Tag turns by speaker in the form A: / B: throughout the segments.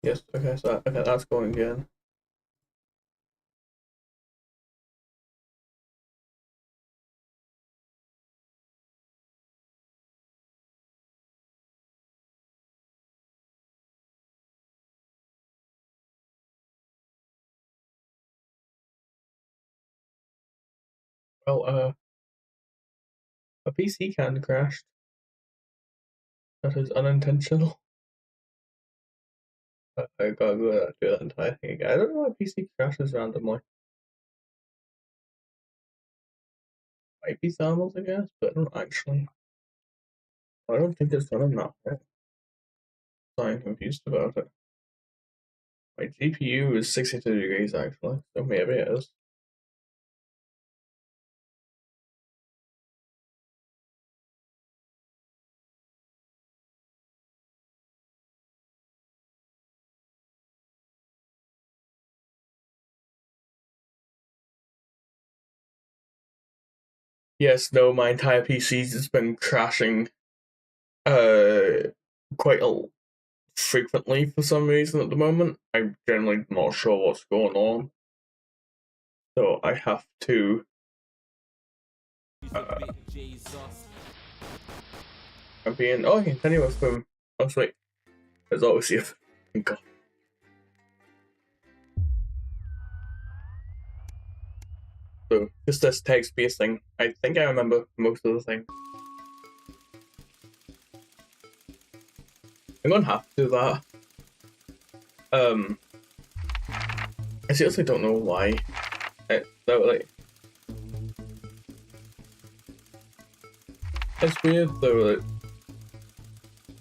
A: Yes, okay, so okay, that's going again. Well, a PC can crash. That is unintentional. I gotta go do that entire thing again. I don't know why PC crashes randomly. Might be thermals, I guess, but I don't actually. I don't think it's done enough yet. So I'm confused about it. My GPU is 62 degrees actually, so maybe it is. Yes, no, my entire PC has been crashing uh quite frequently for some reason at the moment. I'm generally not sure what's going on. So I have to uh I'm being I can continue with them. Oh sweet. There's obviously a God. So just this text based thing. I think I remember most of the thing. I'm gonna have to do that. Um I seriously don't know why. That like it's weird though, like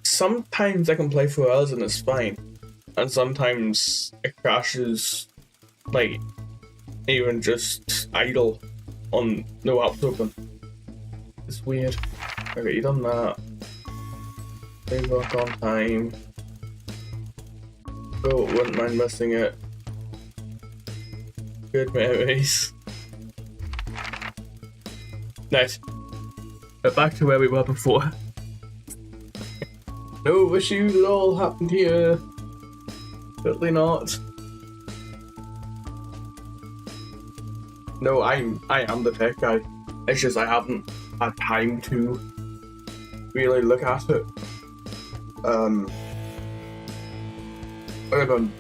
A: sometimes I can play for hours and it's fine. And sometimes it crashes like even just idle on no apps open. It's weird. Okay, you done that. They work on time. Oh, wouldn't mind missing it. Good memories. Nice. But back to where we were before. No issues at all happened here. Certainly not. No, I am the tech guy. It's just I haven't had time to really look at it. I've been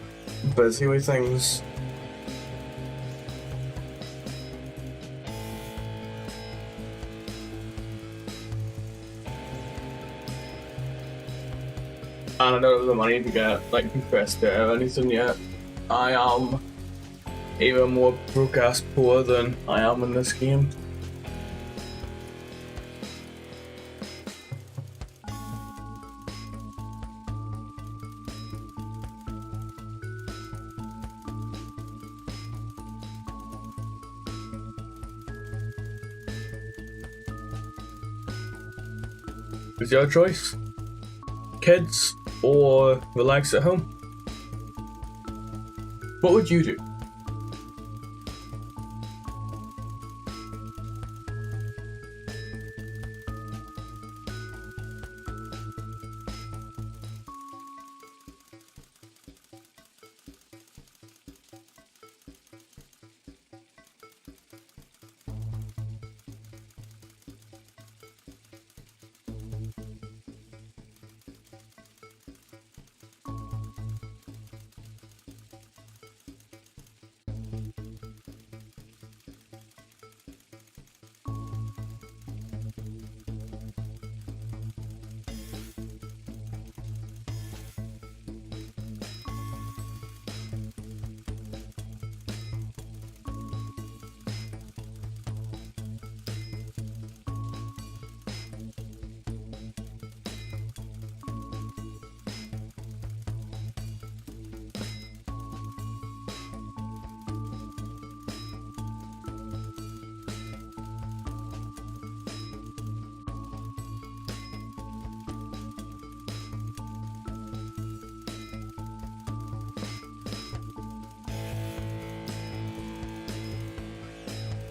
A: busy with things. And I don't have the money to get like compressed air or anything yet. I am even more broke ass poor than I am in this game. It's your choice. Kids or relax at home. What would you do?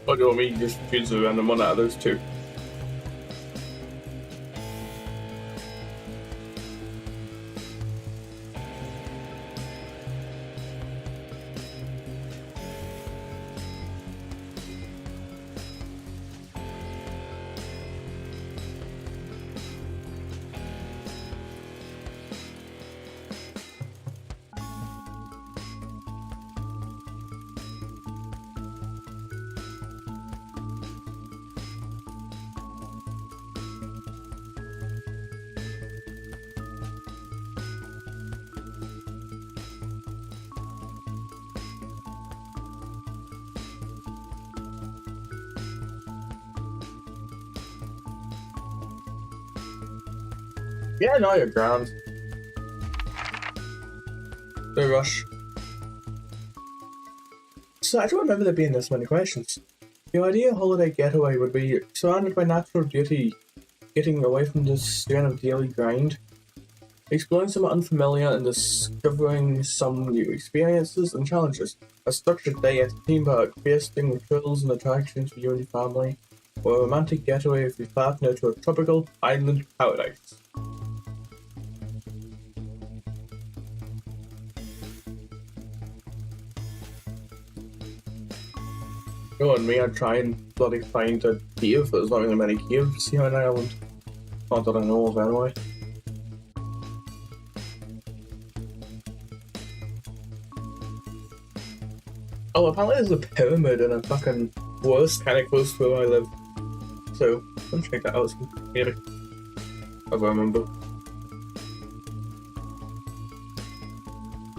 A: Or do you want me to just choose a random one out of those two? Yeah, no, you're grand. No rush. So I don't remember there being this many questions. The ideal holiday getaway would be surrounded by natural beauty, getting away from the strain of daily grind, exploring some unfamiliar and discovering some new experiences and challenges. A structured day at a theme park, feasting with thrills and attractions for you and your family, or a romantic getaway with your partner to a tropical island paradise. Oh, and me, I'd try and bloody find a cave. There's not really many caves here on Ireland. Not that I know of, anyway. Oh, apparently there's a pyramid in a fucking forest kind of close to where I live. So, I'll check that out maybe. If I remember.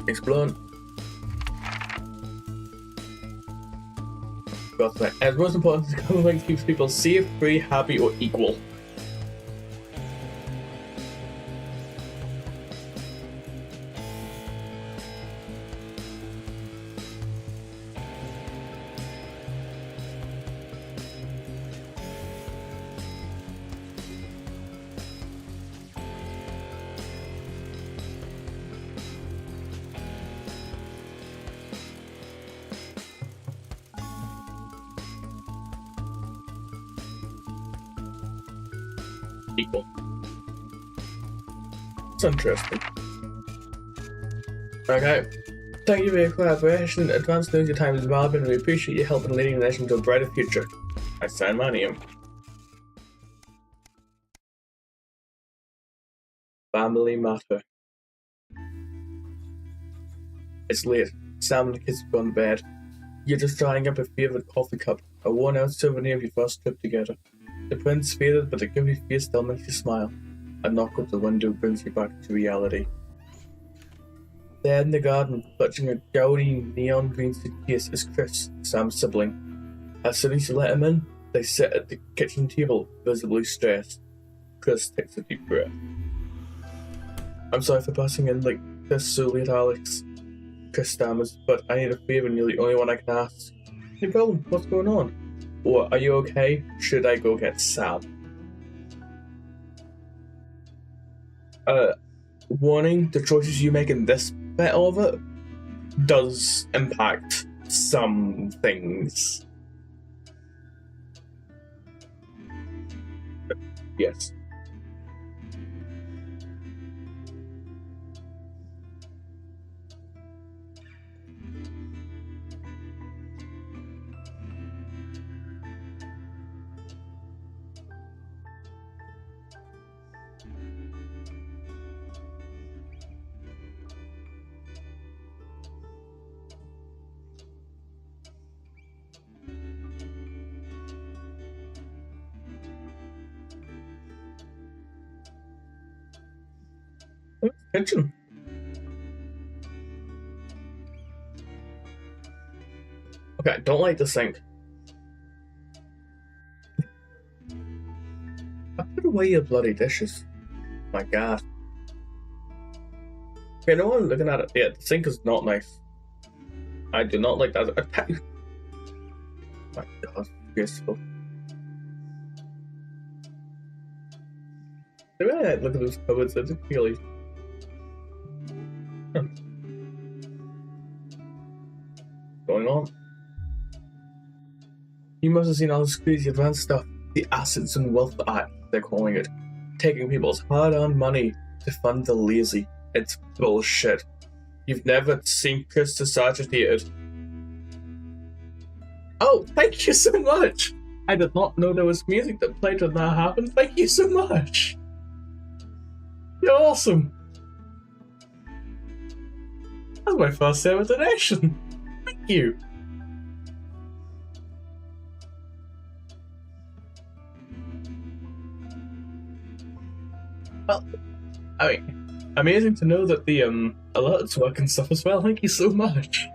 A: Exploring. Got that. And most important, government keeps people safe, free, happy, or equal. Equal. It's interesting. Okay. Thank you for your collaboration. Advanced knows your time is valuable and we appreciate your help in leading the nation to a brighter future. I sign my name. Family matter. It's late. Sam and the kids have gone to bed. You're just drying up a favourite coffee cup, a worn-out souvenir of your first trip together. The print's faded, but the goofy face still makes you smile. A knock at the window brings you back to reality. There in the garden, clutching a gaudy neon green suitcase, is Chris, Sam's sibling. As soon as you let him in, they sit at the kitchen table, visibly stressed. Chris takes a deep breath. I'm sorry for passing in like this so late, Alex. Chris stammers, but I need a favour and you're the only one I can ask. No problem, what's going on? Or are you okay? Should I go get Sam? Warning, the choices you make in this bit of it does impact some things. Yes. Kitchen. Okay, I don't like the sink. I put away your bloody dishes. My god. Okay, no one looking at it. Yeah, the sink is not nice. I do not like that. My god, graceful. The way I look at those cupboards, I just feel like. Huh. Going on? You must have seen all this crazy advanced stuff. The Assets and Wealth Act, they're calling it. Taking people's hard-earned money to fund the lazy. It's bullshit. You've never seen Chris this agitated. Oh, thank you so much! I did not know there was music that played when that happened. Thank you so much! You're awesome! That's my first ever donation! Thank you! Well, I mean, amazing to know that the alerts work and stuff as well. Thank you so much.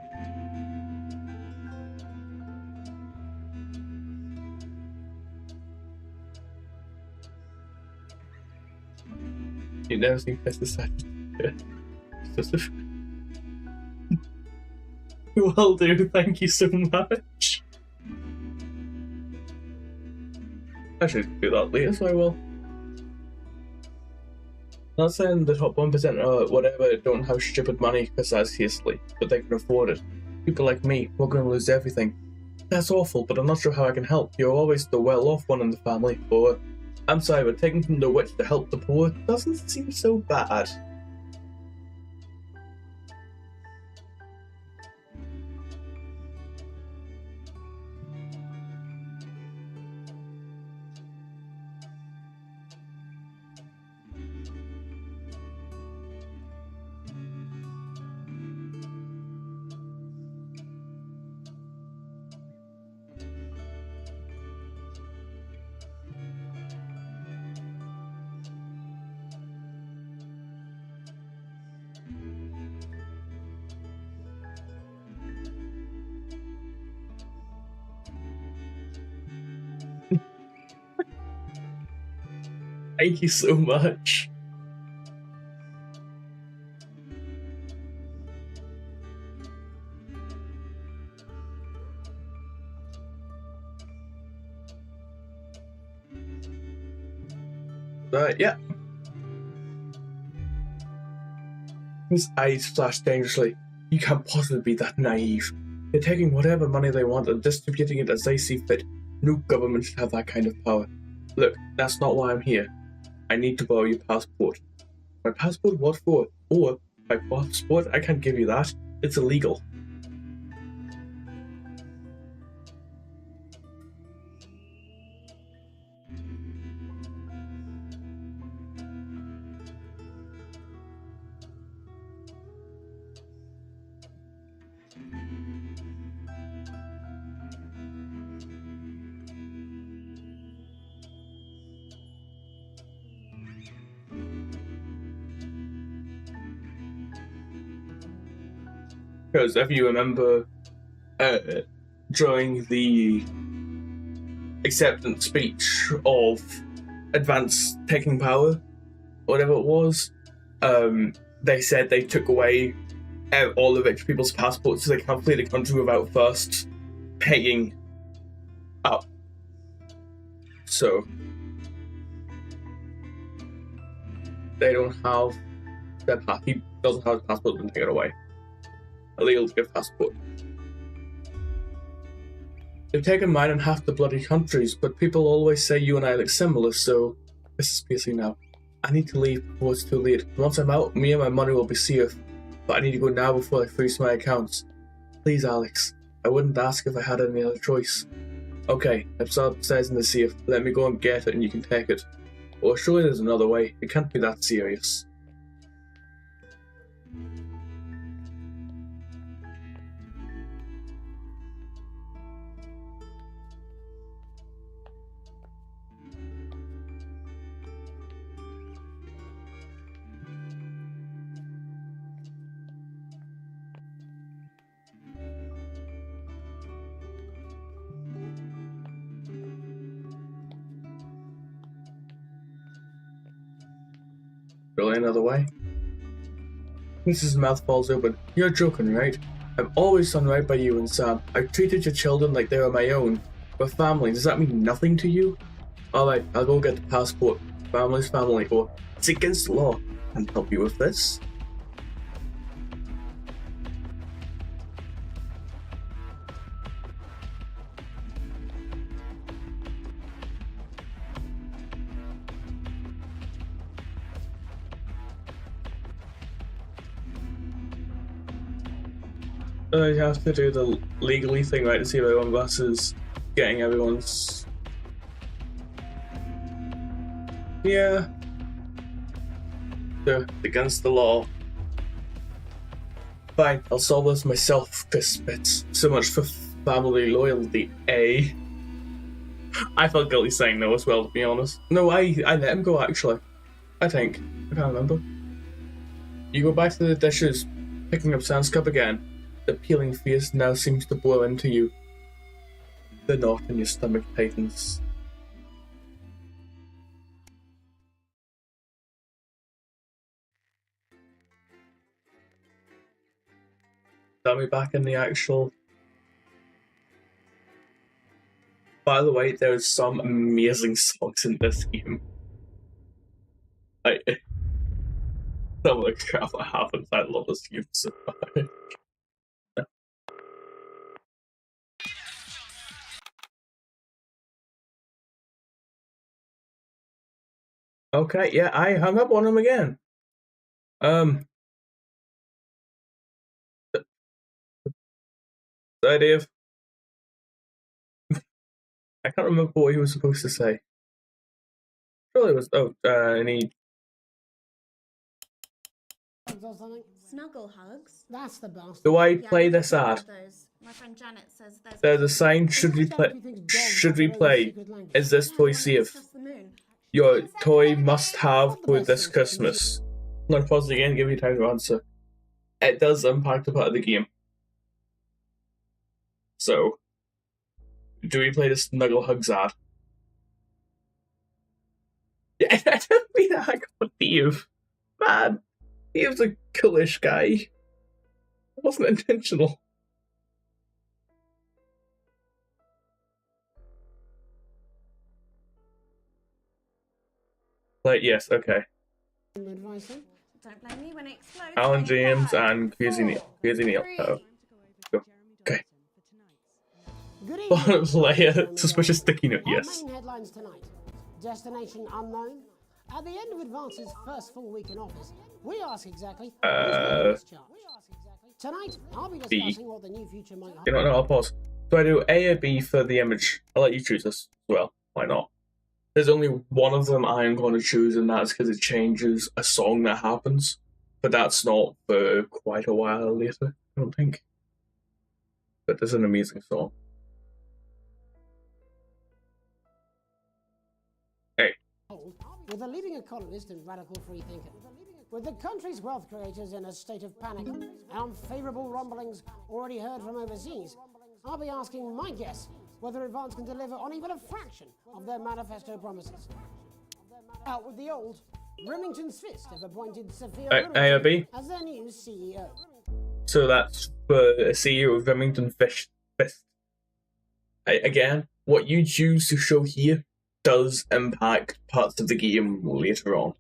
A: You never seen pesticides. Will do, thank you so much. I should do that later, so I will. Not saying the top 1% or whatever don't have stupid money precisely, but they can afford it. People like me, we're gonna lose everything. That's awful, but I'm not sure how I can help. You're always the well-off one in the family, or... I'm sorry, but taking from the rich to help the poor doesn't seem so bad. Thank you so much. Yeah. His eyes flashed dangerously. You can't possibly be that naive. They're taking whatever money they want and distributing it as they see fit. No government should have that kind of power. Look, that's not why I'm here. I need to borrow your passport. My passport? What for? Or, my passport? I can't give you that. It's illegal. Because if you remember, during the acceptance speech of advance taking power, whatever it was, they said they took away all the rich people's passports so they can't flee the country without first paying up. So they don't have their he doesn't have his passport and take it away. Illegal to give passport. They've taken mine in half the bloody countries, but people always say you and I look similar, so this is basically now. I need to leave before it's too late. Once I'm out, me and my money will be safe, but I need to go now before I freeze my accounts. Please, Alex. I wouldn't ask if I had any other choice. Okay, it's upstairs in the safe. Let me go and get it and you can take it. Or surely there's another way. It can't be that serious. Really another way? Mrs. mouth falls open. You're joking, right? I've always done right by you and Sam. I've treated your children like they were my own. We're family. Does that mean nothing to you? Alright, I'll go get the passport. Family's family, or it's against the law. Can I help you with this? You have to do the legally thing, right, to see if everyone versus getting everyone's... Yeah. So, against the law. Fine, I'll solve this myself, Chris Spitz. So much for family loyalty, eh? I felt guilty saying no as well, to be honest. No, I let him go, actually. I think. I can't remember. You go back to the dishes, picking up Sam's cup again. The peeling face now seems to bore into you. The knot in your stomach tightens. Let me back in the actual. By the way, there's some amazing songs in this game. Like, some of the crap that happens, I love this game so much. Okay, yeah, I hung up on him again. Sorry, Dave. I can't remember what he was supposed to say. Surely it was. And he.
B: Snuggle hugs.
C: That's the bastard.
A: Do I play this ad?
B: My friend Janet says
A: There's a sign. Should we play? Should we play? Is this toy safe? Your toy must have with this Christmas. I'm gonna pause it again and give you time to answer. It does impact a part of the game. So, do we play the Snuggle Hugs ad? Yeah, I don't mean that. I got Steve. Man, Steve's a coolish guy. It wasn't intentional. Like, yes, okay.
B: Don't blame me when it explodes.
A: Alan James and Crazy Neil. Crazy Neil. Oh. Go. Okay. Leia, suspicious sticky note, yes.
C: Main headlines tonight. Destination unknown. At the end of Advance's first full week in office, we ask exactly who's this chart. Tonight, I'll be discussing what the new future might hold.
A: You know what, no, I'll pause. Do I do A or B for the image? I'll let you choose this as well. Why not? There's only one of them I am going to choose, and that's because it changes a song that happens. But that's not for quite a while later, I don't think. But there's an amazing song. Hey.
C: With a leading economist and radical freethinker. With the country's wealth creators in a state of panic and unfavourable rumblings already heard from overseas, I'll be asking my guess whether Advance can deliver on even a fraction of their manifesto promises. Out with the old, Remington's Fist have appointed Sophia
A: A or B?
C: as their new CEO.
A: So that's for a CEO of Remington Fist. Again, what you choose to show here does impact parts of the game later on.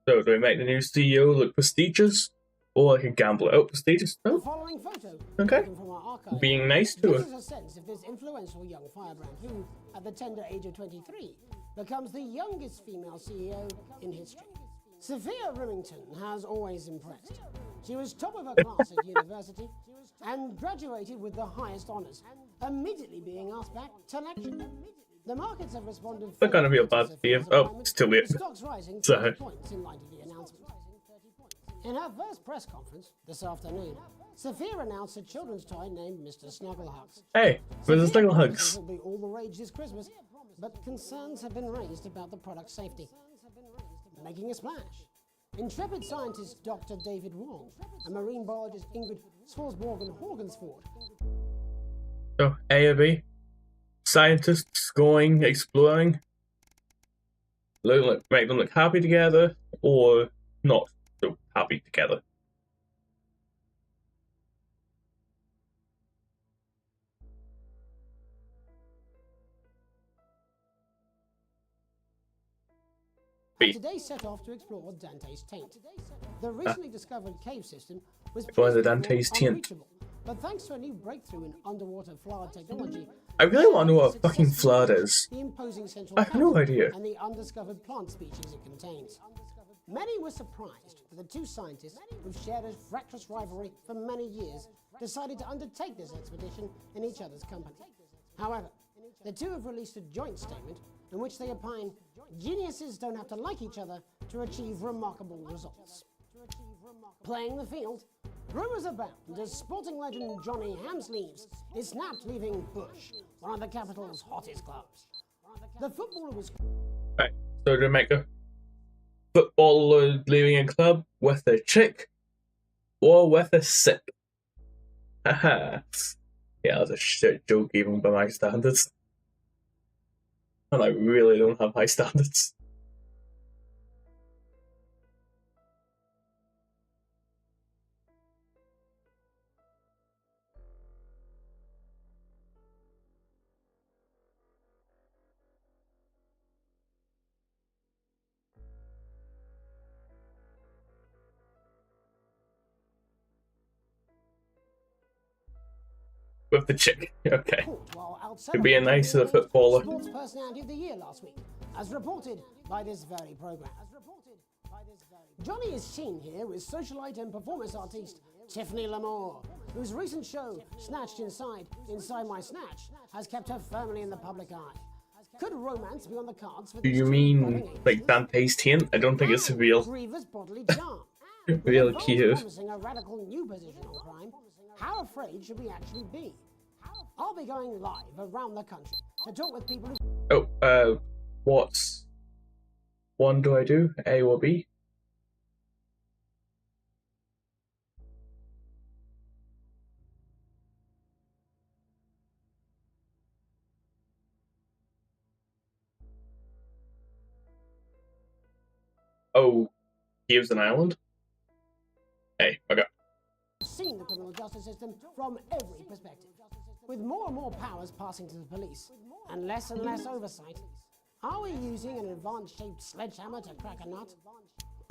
A: So, do we make the new CEO look prestigious? Or like a gambler? Oh, prestigious?
C: The
A: Oh,
C: following photo,
A: okay.
C: taken from our archive,
A: Being nice to
C: gives
A: her.
C: us a sense of this influential young firebrand who, at the tender age of 23, becomes the youngest female CEO in history. Sophia Remington has always impressed. She was top of her class at university and graduated with the highest honours, immediately being asked back to lecture. The markets have responded.
A: They're gonna be a bad Steve. Oh, it's too late.
C: Stocks rising
A: Sorry.
C: 30 points in light of the announcement. In her first press conference this afternoon, Sophia announced a children's toy named Mr. Snugglehugs.
A: Hey, where's the Snuggle Hugs?
C: Will be all the rage this Christmas, but concerns have been raised about the product's safety. Making a splash. Intrepid scientist Dr. David Wong and marine biologist Ingrid Swarsborg-Horgensford.
A: So, A or B? Scientists going, exploring, make them look happy together, or not so happy together. B.
C: Today set off to explore Dante's Taint. The recently discovered cave system was
A: Explore the Dante's Taint.
C: unreachable, but thanks to a new breakthrough in underwater flood technology,
A: I really want to know what a fucking flood is.
C: the imposing central
A: I have no
C: cavern
A: idea.
C: and the undiscovered plant species it contains. Many were surprised that the two scientists, who've shared a fractious rivalry for many years, decided to undertake this expedition in each other's company. However, the two have released a joint statement in which they opine geniuses don't have to like each other to achieve remarkable results. Playing the field, rumours abound as sporting legend Johnny Hamsleeves is snapped leaving Bush, one of the capital's hottest clubs. The footballer was...
A: Right, so do we make a footballer leaving a club with a chick or with a sick? Haha. Yeah, that's a shit joke even by my standards. and I really don't have high standards. With the chick, okay. You're being nice to the footballer.
C: Sports Personality of the Year last week, as reported by this very program. Johnny is seen here with socialite and performance artiste Tiffany Lamour, whose recent show, Snatched Inside My Snatch, has kept her firmly in the public eye. Could romance be on the cards for
A: Do you mean like Dante's Taint? I don't think it's real.
C: Grievous bodily charm.
A: Real cute.
C: Promising a radical new position on crime, how afraid should we actually be? I'll be going live around the country to talk with people who...
A: Oh, what's one do I do? A or B? Oh, Kiev's an island? Hey, okay.
C: Seen the criminal justice system from every perspective. With more and more powers passing to the police, and less oversight, are we using an advanced-shaped sledgehammer to crack a nut?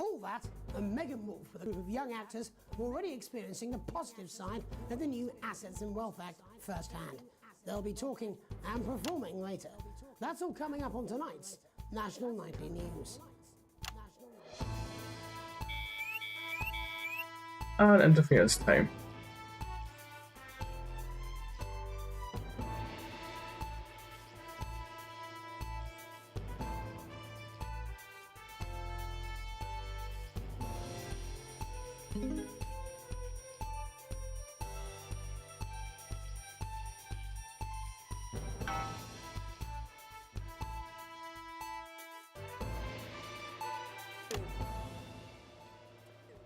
C: All that, and mega move for the group of young actors already experiencing the positive side of the new Assets and Wealth Act firsthand. They'll be talking and performing later. That's all coming up on tonight's National Nightly News.
A: And interference time.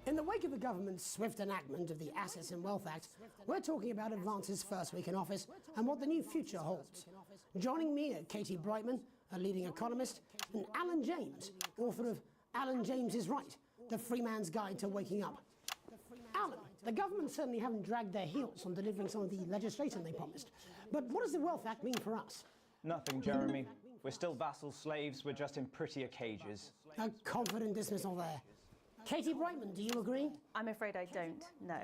C: In the wake of the government's swift enactment of the Assets and Wealth Act, we're talking about Advance's first week in office and what the new future holds. Joining me are Katie Brightman, a leading economist, and Alan James, author of Alan James is Right, The Free Man's Guide to Waking Up. Alan, the government certainly haven't dragged their heels on delivering some of the legislation they promised. But what does the Wealth Act mean for us?
D: Nothing, Jeremy. We're still vassal slaves, we're just in prettier cages.
C: A confident dismissal there. Katie Brightman, do you agree?
E: I'm afraid I don't, no.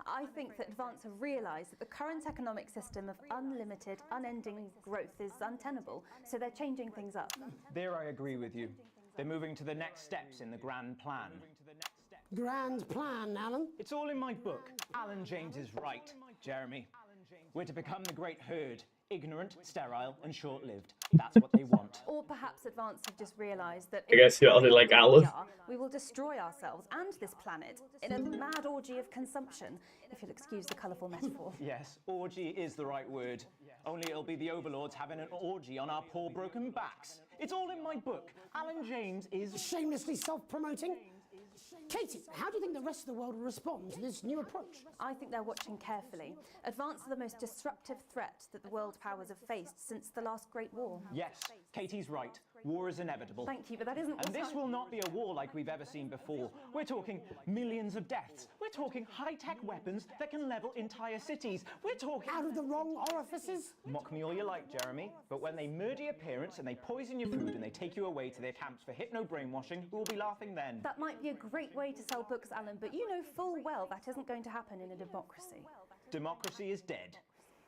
E: I think that Advance have realised that the current economic system of unlimited, unending growth is untenable, so they're changing things up.
D: There I agree with you. They're moving to the next steps in the grand plan.
C: Grand plan, Alan?
D: It's all in my book. Alan James is right, Jeremy. We're to become the great herd. Ignorant, sterile, and short-lived. That's what they want.
E: Or perhaps Advance have just realised that
A: I guess you ought to like Alan.
E: We will destroy ourselves and this planet in a mad orgy of consumption, if you'll excuse the colourful metaphor.
D: Yes, orgy is the right word. Only it'll be the overlords having an orgy on our poor broken backs. It's all in my book. Alan James is...
C: Shamelessly self-promoting? Katie, how do you think the rest of the world will respond to this new approach?
E: I think they're watching carefully. Advance are the most disruptive threat that the world powers have faced since the last Great War.
D: Yes, Katie's right. War is inevitable.
E: Thank you, but that isn't...
D: And this will not be a war like we've ever seen before. We're talking millions of deaths. We're talking high-tech weapons that can level entire cities. We're talking...
C: Out of the wrong orifices?
D: Mock me all you like, Jeremy, but when they murder your parents and they poison your food and they take you away to their camps for hypno-brainwashing, we'll be laughing then.
E: That might be a great way to sell books, Alan, but you know full well that isn't going to happen in a democracy.
D: Democracy is dead.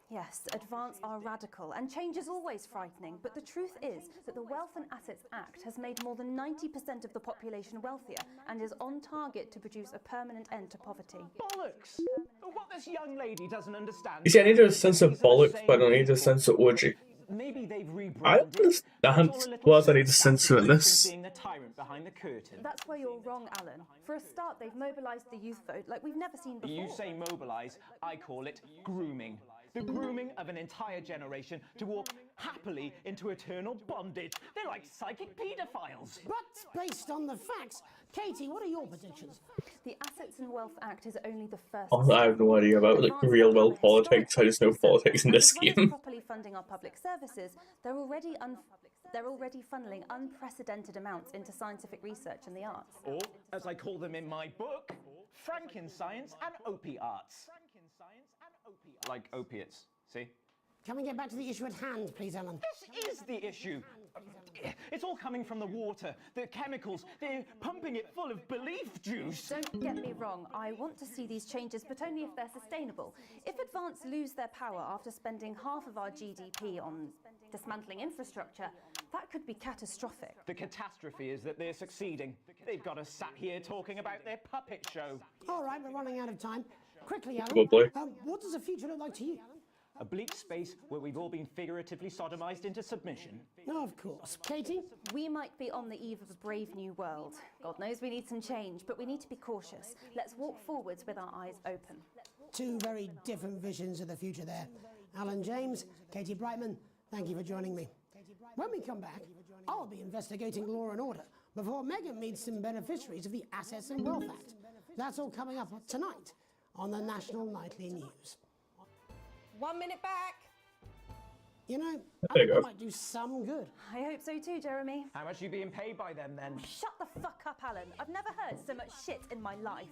E: Yes, Advance are radical, and change is always frightening, but the truth is that the Wealth and Assets Act has made more than 90% of the population wealthier and is on target to produce a permanent end to poverty.
D: Bollocks! What this young lady doesn't understand...
A: You see, I need a sense of bollocks, but I don't need a sense of orgy.
D: Maybe they've rebranded.
A: I understand what I need a sense of in this.
D: Being the tyrant behind the curtain.
E: That's where you're wrong, Alan. For a start, they've mobilised the youth vote like we've never seen before.
D: You say mobilise, I call it grooming. The grooming of an entire generation to walk happily into eternal bondage. They're like psychic paedophiles.
C: But based on the facts, Katie, what are your predictions?
E: The Assets and Wealth Act is only the first
A: Oh, I have no idea about like real world politics. I just know politics in this game.
E: properly funding our public services, they're already They're already funneling unprecedented amounts into scientific research and the arts.
D: Or, as I call them in my book, Frankenscience and opiates. Like opiates, see?
C: Can we get back to the issue at hand, please, Alan?
D: This is the issue. It's all coming from the water, the chemicals. They're pumping it full of belief juice.
E: Don't get me wrong, I want to see these changes, but only if they're sustainable. If Advance lose their power after spending half of our GDP on dismantling infrastructure, that could be catastrophic.
D: The catastrophe is that they're succeeding. They've got us sat here talking about their puppet show.
C: All right, we're running out of time. Quickly, Alan.
A: Probably.
C: What does the future look like to you?
D: A bleak space where we've all been figuratively sodomized into submission.
C: No, of course. Katie?
E: We might be on the eve of a brave new world. God knows we need some change, but we need to be cautious. Let's walk forwards with our eyes open.
C: Two very different visions of the future there. Alan James, Katie Brightman, thank you for joining me. When we come back, I'll be investigating law and order before Megan meets some beneficiaries of the Assets and Wealth Act. That's all coming up tonight on the National Nightly News.
F: 1 minute back.
C: You know, I
A: There you
C: think
A: go.
C: it might do some good.
E: I hope so too, Jeremy.
D: How much are you being paid by them then?
E: Shut the fuck up, Alan. I've never heard so much shit in my life.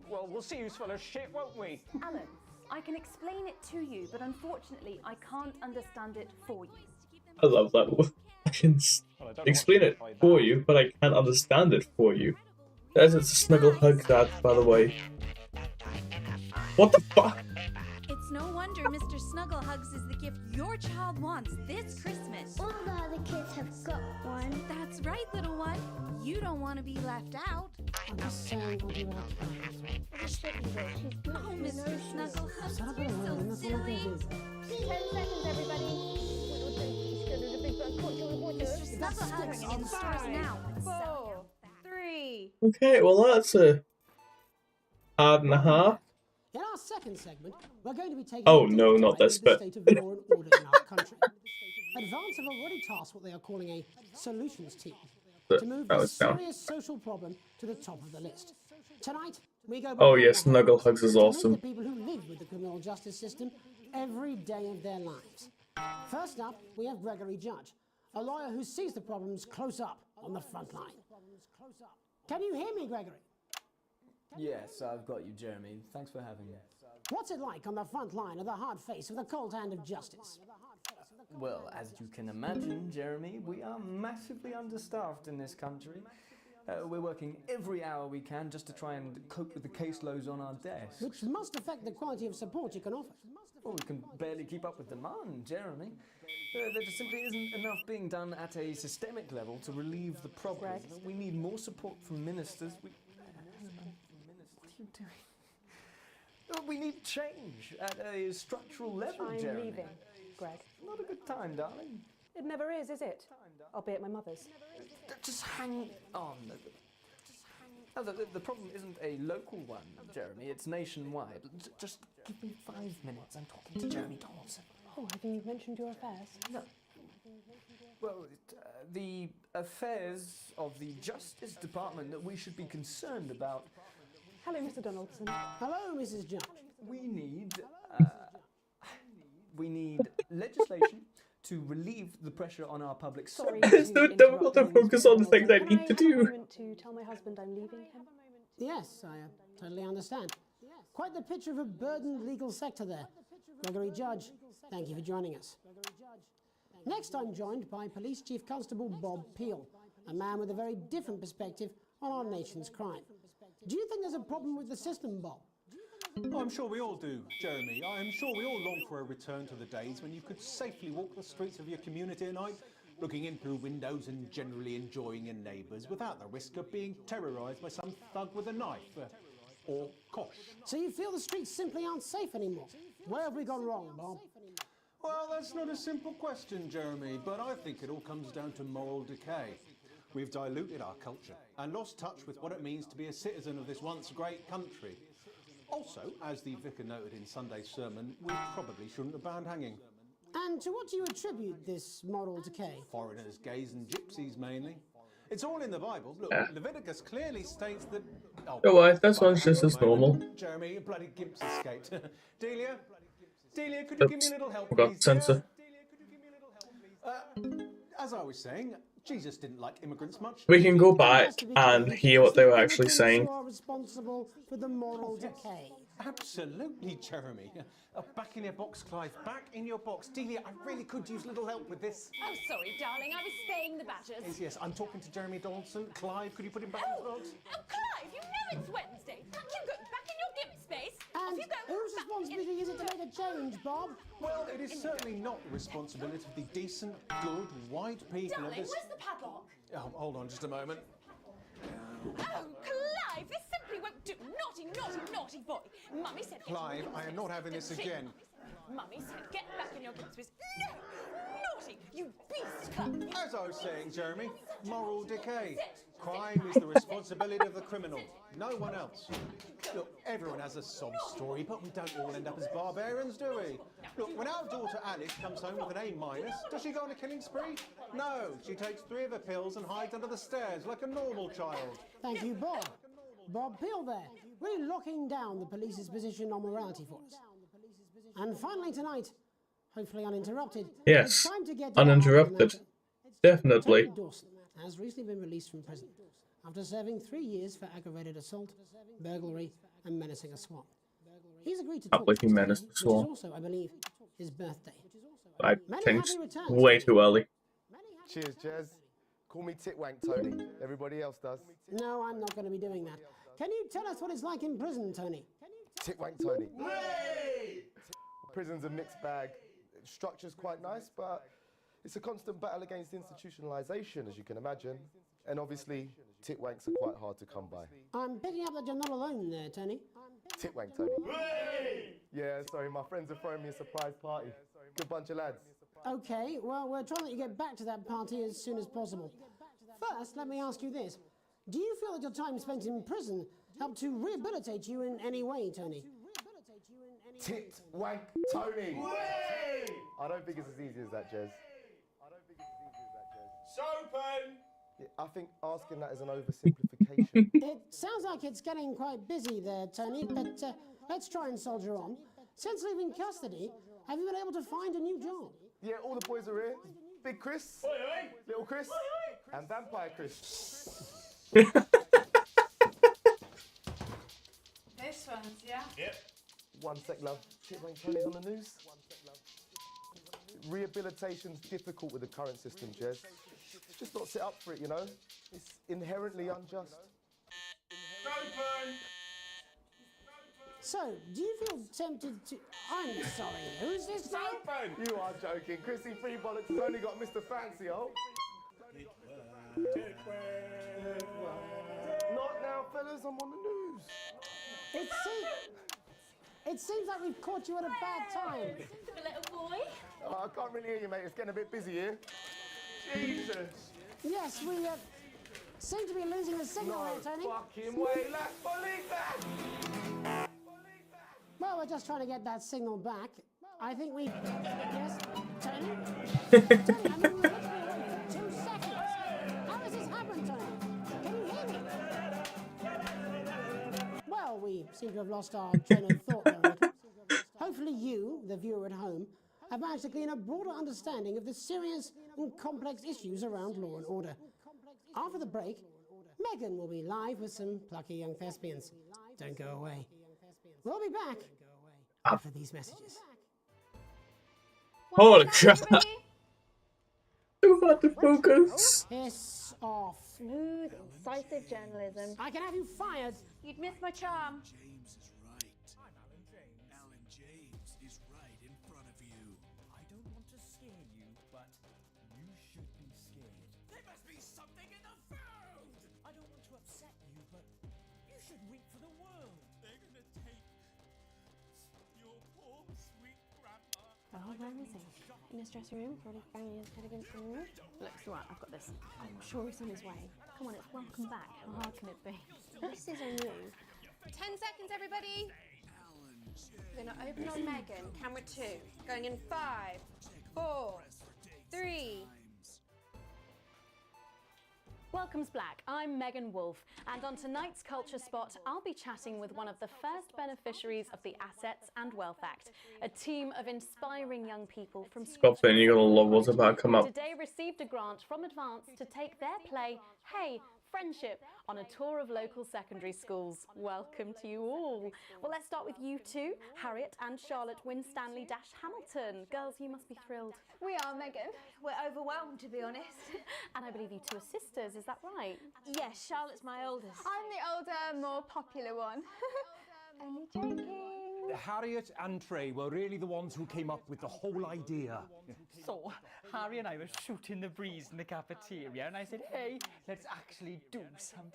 D: Well, we'll see who's full of shit, won't we?
E: Alan, I can explain it to you, but unfortunately, I can't understand it for you.
A: I love that. I can explain it for you, but I can't understand it for you. There's a snuggle hug, Dad, by the way. What the fuck?
G: It's no wonder Mr. Snugglehugs is the gift your child wants this Christmas.
B: All the other kids have got one.
G: That's right, little one. You don't want to be left out.
C: I'm just saying what you like.
G: Oh, Mr. Snugglehugs, you're so silly.
B: 10 seconds, everybody.
G: Mr. Snugglehugs in stores now.
F: 4, 3.
A: Okay, well that's a hour and a half.
C: In our second segment, we're going to be taking
A: Oh,
C: a
A: no,
C: deep
A: not
C: dive
A: this
C: into the
A: bit.
C: state of law and order in our country. Advance have already tasked what they are calling a solutions team to move
A: That
C: this
A: was down.
C: serious social problem to the top of the list. Tonight, we go
A: Oh
C: behind
A: yes,
C: the
A: Snuggle
C: homes
A: Hugs is
C: to meet
A: awesome.
C: the people who live with the criminal justice system every day of their lives. First up, we have Gregory Judge, a lawyer who sees the problems close up on the front line. Can you hear me, Gregory?
H: Yes, I've got you, Jeremy. Thanks for having me.
C: What's it like on the front line of the hard face of the cold hand of justice?
H: Well, as you can imagine, Jeremy, we are massively understaffed in this country. We're working every hour we can just to try and cope with the caseloads on our desks.
C: Which must affect the quality of support you can offer.
H: Well, we can barely keep up with demand, Jeremy. There just simply isn't enough being done at a systemic level to relieve the problem. We need more support from ministers. What are you doing? We need change at a structural level,
F: I'm
H: Jeremy.
F: leaving, Greg.
H: Not a good time, darling.
F: It never is it? I'll be at my mother's.
H: Just hang on. No, the problem isn't a local one, Jeremy. It's nationwide. Just give me 5 minutes. I'm talking to Jeremy Donaldson.
F: Oh, have you mentioned your affairs?
H: No. Well, the affairs of the Justice Department that we should be concerned about.
F: Hello, Mr. Donaldson.
C: Hello, Mrs. Judge.
H: We need legislation to relieve the pressure on our public
F: Sorry.
A: It's so difficult to focus on the things I need to
F: Can I have a
A: do.
F: moment to tell my husband I'm leaving him?
C: Yes, I totally understand. Quite the picture of a burdened legal sector there. Gregory Judge, thank you for joining us. Next, I'm joined by Police Chief Constable Bob Peel, a man with a very different perspective on our nation's crime. Do you think there's a problem with the system, Bob?
I: Oh, I'm sure we all do, Jeremy. I'm sure we all long for a return to the days when you could safely walk the streets of your community at night, looking in through windows and generally enjoying your neighbours without the risk of being terrorised by some thug with a knife. Or kosh.
C: So you feel the streets simply aren't safe anymore? Where have we gone wrong, Bob?
I: Well, that's not a simple question, Jeremy, but I think it all comes down to moral decay. We've diluted our culture and lost touch with what it means to be a citizen of this once great country. Also, as the vicar noted in Sunday's sermon, we probably shouldn't have banned hanging.
C: And to what do you attribute this moral decay?
I: Foreigners, gays and gypsies mainly. It's all in the Bible. Look,
A: Yeah.
I: Leviticus clearly states that... Oh,
A: Don't worry, this one's
I: hang
A: just
I: on
A: as
I: a moment.
A: normal.
I: Jeremy, your bloody gimp's escaped. Delia, could you give me a little help,
A: Forgot
I: please?
A: censor.
I: Delia, could you give me a little help, please? as I was saying, Jesus didn't like immigrants much.
A: We can go back
C: Just to be
A: and
C: clear,
A: hear
C: it's
A: what they
C: the
A: were actually
C: immigrants
A: saying.
C: who are responsible for the moral decay.
I: Absolutely, Jeremy. Back in your box, Clive. Back in your box. Delia, I really could use a little help with this.
J: Oh, sorry, darling. I was spaying the badgers.
I: Yes, yes, I'm talking to Jeremy Donaldson. Clive, could you put him back in the box?
J: Oh, Clive, you know it's Wednesday. Back you go. Back in your gimp space. Off
C: And
J: you go.
C: whose
J: Back
C: responsibility is it to make a change, Bob?
I: Well, it is certainly not the responsibility of the decent, good, white people of
J: Darling,
I: this...
J: where's the padlock?
I: Oh, hold on just a moment.
J: Oh, Clive, this simply won't do. Naughty, naughty, naughty boy. Mummy said... get
I: Clive,
J: in your
I: I am not having this again.
J: Mummy said get back in your gimp space. No! Naughty, you beast, Clive.
I: As I was saying, Jeremy, moral decay. Crime is the responsibility of the criminal, no one else. Look, everyone has a sob story, but we don't all end up as barbarians, do we? Look, when our daughter Alice comes home with an A-, does she go on a killing spree? No, she takes 3 of her pills and hides under the stairs like a normal child.
C: Thank you, Bob. Bob Peel there, really locking down the police's position on morality for us. And finally tonight, hopefully uninterrupted,
A: Yes,
C: it's time to get to the heart of the
A: uninterrupted.
C: matter.
A: Definitely.
C: Tony Dawson has recently been released from prison after serving 3 years for aggravated assault, burglary, and menacing a swan. He's agreed to talk
A: Like he
C: to us
A: menaced
C: today,
A: a swan.
C: which is also, I believe, his birthday.
A: I
C: Many
A: think
C: happy returns,
A: way
C: Tony.
A: too early.
K: Cheers, Jez. Call me Titwank Tony. Everybody else does.
C: No, I'm not going to be doing that. Can you tell us what it's like in prison, Tony?
K: Titwank Tony. Prison's a mixed bag. Structure's quite nice, but it's a constant battle against institutionalization, as you can imagine. And obviously, titwanks are quite hard to come by.
C: I'm picking up that you're not alone there, Tony.
K: Titwank Tony. Yeah, sorry, my friends are throwing me a surprise party. Good bunch of lads.
C: Okay, well, we're trying to let you get back to that party as soon as possible. First, let me ask you this. Do you feel that your time spent in prison helped to rehabilitate you in any way, Tony?
K: Titwank Tony. I don't think it's as easy as that, Jez.
L: Sopen!
K: Yeah, I think asking that is an oversimplification.
C: It sounds like it's getting quite busy there, Tony, but let's try and soldier on. Since leaving custody, have you been able to find a new job?
K: Yeah, all the boys are here. Big Chris, Little Chris, and Vampire Chris.
M: This one's, yeah?
L: Yep.
K: One sec, love. Titwank Tony's on the news. Rehabilitation's difficult with the current system, Jez. It's just not set up for it, you know? It's inherently unjust.
L: Sopen!
C: So, do you feel tempted to... I'm sorry, who's this now?
L: Sopen!
K: You are joking. Chrissy Free Bollocks has only got Mr. Fancy, oh? Not now, fellas. I'm on the news.
C: It seems like we've caught you at a bad time.
J: The little boy.
K: Oh, I can't really hear you, mate. It's getting a bit busy here. Jesus.
C: Yes, we seem to be losing the signal
K: No
C: there, Tony.
K: fucking way. Let's believe that.
C: Well, we're just trying to get that signal back. I think we... Yes, Tony? Tony, I mean, we were literally away for 2 seconds. How does this happen, Tony? Can you hear me? Well, we seem to have lost our train of thought there a little. Hopefully you, the viewer at home, have managed to glean a broader understanding of the serious and complex issues around law and order. After the break, Megan will be live with some plucky young thespians. Don't go away. We'll be back after these messages.
A: Holy crap! Too hard to focus.
C: Piss off.
E: Smooth, incisive journalism.
C: I can have you fired.
E: You'd miss my charm.
L: James is right. I'm Alan James. Alan James is right in front of you.
D: I don't want to scare you, but you should be scared.
L: There must be something in the food!
D: I don't want to upset you, but you should weep for the world.
L: They're gonna take your poor sweet grandma.
F: Oh, where is he? In his dressing room, probably banging his head against the wall. Look, it's all right, I've got this. I'm sure he's on his way. Come on, it's welcome back. How hard can it be? This is on you.
J: 10 seconds, everybody. We're going to open on Megan. Camera 2. Going in 5, 4, 3.
N: Welcome's Black. I'm Megan Wolfe, and on tonight's Culture Spot, I'll be chatting with one of the first beneficiaries of the Assets and Wealth Act, a team of inspiring young people from schools.
A: Then you're gonna love what's about to come up.
N: Today received a grant from Advance to take their play, Hey, Friendship, on a tour of local secondary schools. Welcome to you all. Well, let's start with you two, Harriet and Charlotte Winstanley-Hamilton. Girls, you must be thrilled.
F: We are, Megan. We're overwhelmed, to be honest.
N: And I believe you two are sisters, is that right?
F: Yes, Charlotte's my oldest. I'm the older, more popular one. Only joking.
O: Harriet and Trey were really the ones who came up with the whole idea.
D: So, Harry and I were shooting the breeze in the cafeteria, and I said, hey, let's actually do something.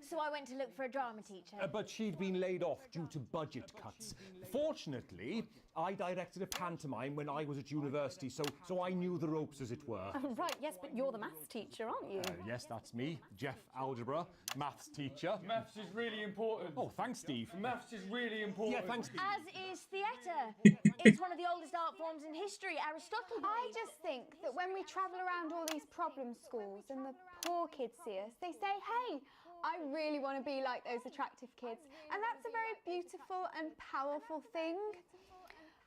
F: So I went to look for a drama teacher.
O: But she'd been laid off due to budget cuts. Fortunately, I directed a pantomime when I was at university, so I knew the ropes, as it were.
N: Right, yes, but you're the maths teacher, aren't you?
O: Yes, that's me, Jeff Algebra, maths teacher.
P: Maths is really important.
O: Oh, thanks, Steve.
P: Maths is really important.
O: Yeah, thanks, Steve.
F: As is theatre. It's one of the oldest art forms in history, Aristotle. I just think that when we travel around all these problem schools and the poor kids see us, they say, hey, I really want to be like those attractive kids. And that's a very beautiful and powerful thing.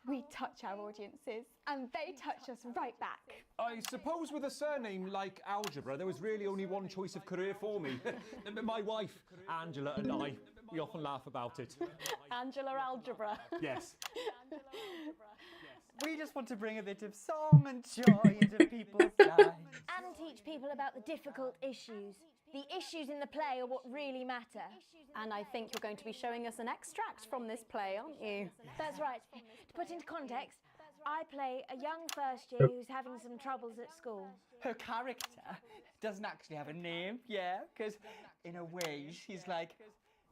F: We touch our audiences, and they touch us right back.
O: I suppose with a surname like Algebra, there was really only one choice of career for me. My wife, Angela, and I, we often laugh about it.
N: Angela Algebra.
O: Yes.
D: We just want to bring a bit of song and joy into people's lives.
F: And teach people about the difficult issues. The issues in the play are what really matter.
N: And I think you're going to be showing us an extract from this play, aren't you?
F: That's right. To put into context, I play a young first year who's having some troubles at school.
D: Her character doesn't actually have a name, yeah, because in a way she's like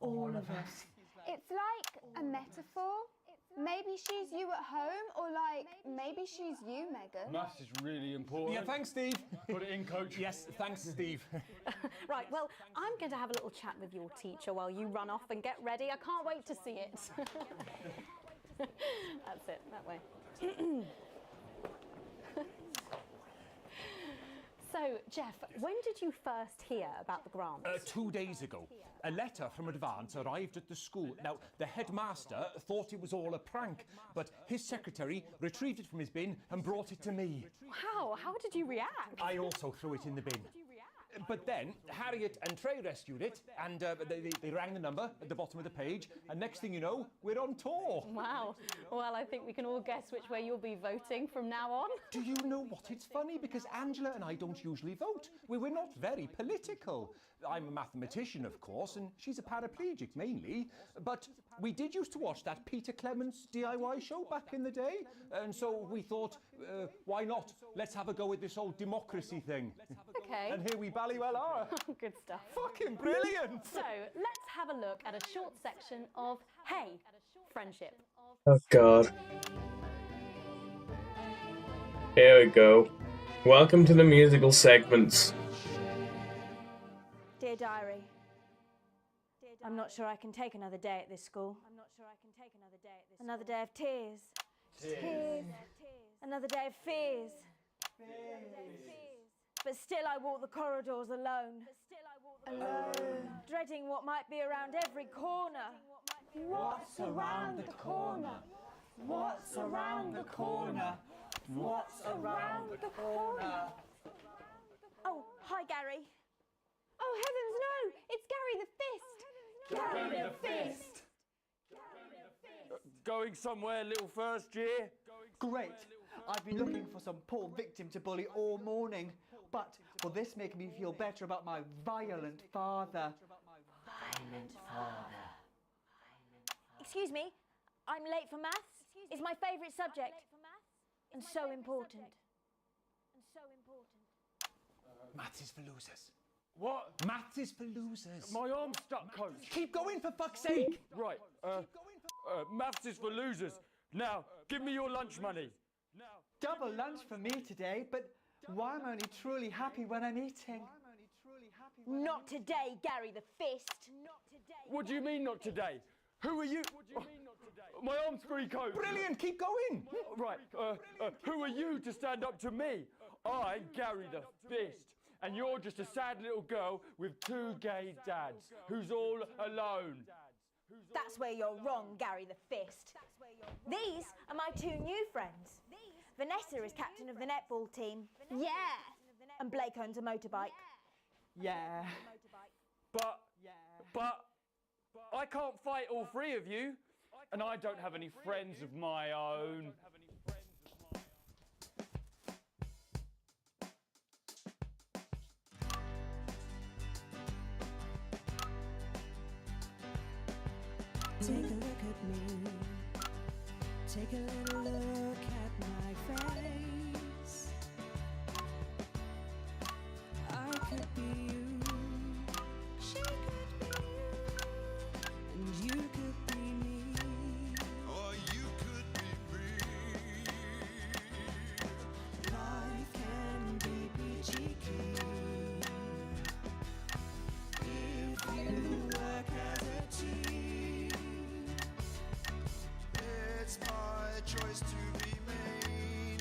D: all of us.
F: It's like a metaphor. Maybe she's you at home, or like, maybe she's you, Megan.
P: Maths is really important.
O: Yeah, thanks, Steve.
P: Put it in, coach.
O: Yes, thanks, Steve.
N: Right, well, I'm going to have a little chat with your teacher while you run off and get ready. I can't wait to see it. That's it, that way. So, Jeff, when did you first hear about the grant?
O: 2 days ago. A letter from Advance arrived at the school. Now, the headmaster thought it was all a prank, but his secretary retrieved it from his bin and brought it to me.
N: Wow, how did you react?
O: I also threw it in the bin. But then Harriet and Trey rescued it, and they rang the number at the bottom of the page, and next thing you know, we're on tour.
N: Wow. Well, I think we can all guess which way you'll be voting from now on.
O: Do you know what? It's funny because Angela and I don't usually vote. We're not very political. I'm a mathematician, of course, and she's a paraplegic mainly. But we did used to watch that Peter Clements DIY show back in the day. And so we thought, why not? Let's have a go at this old democracy thing.
N: Okay.
O: And here we bally well are.
N: Good stuff.
O: Fucking brilliant!
N: So, let's have a look at a short section of Hey, Friendship.
A: Oh, God. Here we go. Welcome to the musical segments.
F: Dear Diary, I'm not sure I can take another day at this school. Another day of tears. Tears. Another day of fears. But still I walk the corridors alone. Alone. Dreading what might be around every corner. What's around the corner? What's around the corner? What's around the corner? Oh, hi, Gary. Oh, heavens, no! It's Gary the Fist! Gary the Fist!
P: Going somewhere, little first year?
D: Great. I've been looking for some poor victim to bully all morning, but will this make me feel better about my violent father?
F: Violent father. Excuse me, I'm late for maths. It's my favourite subject. And so important.
O: Maths is for losers.
P: What?
O: Maths is for losers.
P: My arm's stuck, coach.
O: Keep going, for fuck's sake.
P: Right, maths is for losers. Now, give me your lunch money.
D: Double lunch for me today, but why am I only truly happy when I'm eating?
F: Not today, Gary the Fist.
P: What do you mean not today? Who are you? My arm's free, coach.
O: Brilliant, keep going.
P: Right, who are you to stand up to me? I'm Gary the Fist. And you're just a sad little girl with two gay dads who's all alone.
Q: That's where you're wrong, Gary the Fist. These are my two new friends. Vanessa is captain of the netball team.
F: Yeah.
Q: And Blake owns a motorbike.
P: Yeah. But I can't fight all three of you, and I don't have any friends of my own.
R: Take a look at me. Take a little look at my face. I could be you. She could be you. And you could be me. Or you could be me. Life can be peachy keen if you work as a team. It's my choice to be mean.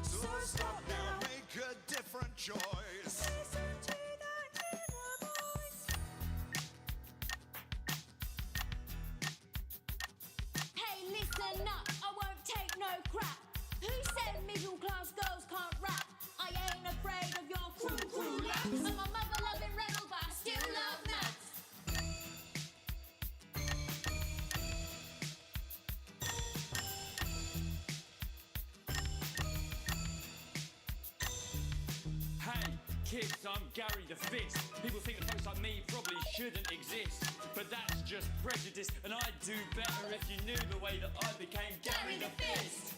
R: So stop now, make a different choice. Listen to that inner voice.
F: Hey, listen up, I won't take no crap. Who said middle class girls can't rap? I ain't afraid of your cruel laps. I'm a mother-loving rebel, but I still love maths.
P: Hey, kids, I'm Gary the Fist. People think that folks like me probably shouldn't exist, but that's just prejudice, and I'd do better if you knew the way that I became Gary the Fist.